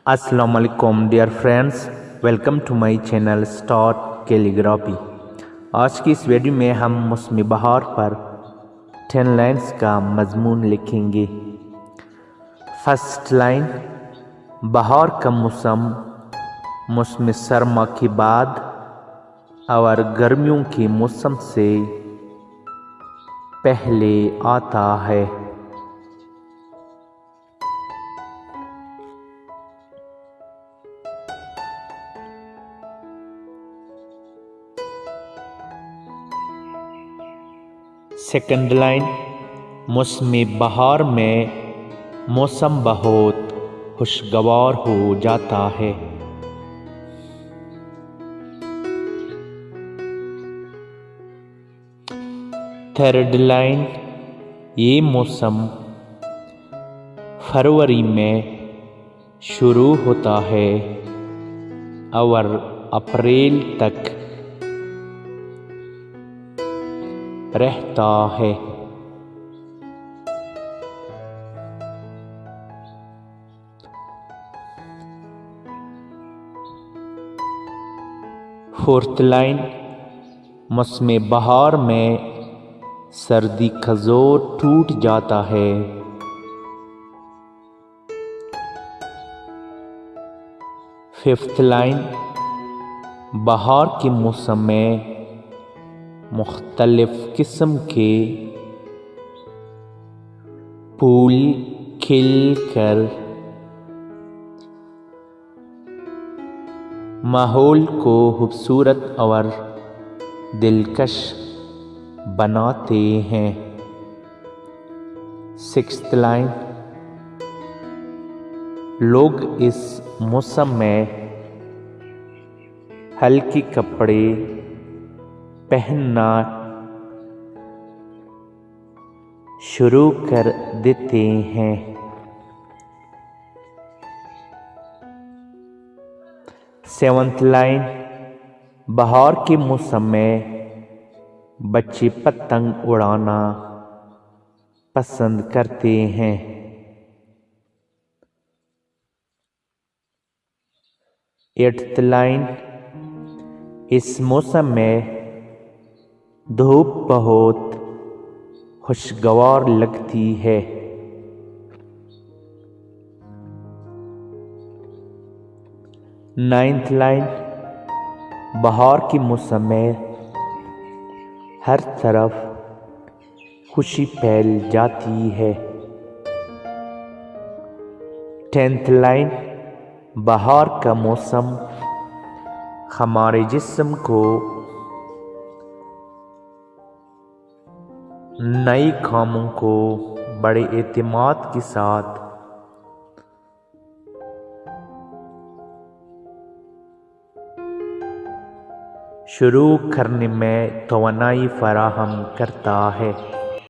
अस्सलाम वालेकुम dear friends, welcome to my channel start calligraphy. आज की इस वीडियो में हम मौसम बहार पर 10 लाइन्स का मजमून लिखेंगे। फर्स्ट लाइन, बहार का मौसम मौसम सरमा के बाद और गर्मियों के मौसम से पहले आता है। सेकंड लाइन, मौसम बहार में मौसम बहुत खुशगवार हो जाता है। थर्ड लाइन, ये मौसम फरवरी में शुरू होता है और अप्रैल तक रहता है। फोर्थ लाइन, मौसम बहार में सर्दी का जोर टूट जाता है। फिफ्थ लाइन, बहार के मौसम में मुख्तलिफ किस्म के फूल खिलकर माहौल को खूबसूरत और दिलकश बनाते हैं। सिक्स्थ लाइन, लोग इस मौसम में हल्के कपड़े पहनना शुरू कर देते हैं। सेवंथ लाइन, बहार के मौसम में बच्चे पतंग उड़ाना पसंद करते हैं। एट्थ लाइन, इस मौसम में धूप बहुत खुशगवार लगती है। नाइन्थ लाइन, बहार के मौसम में हर तरफ खुशी फैल जाती है। 10th लाइन, बहार का मौसम हमारे जिस्म को नई कामों को बड़े एतमाद के साथ शुरू करने में तवानाई फराहम करता है।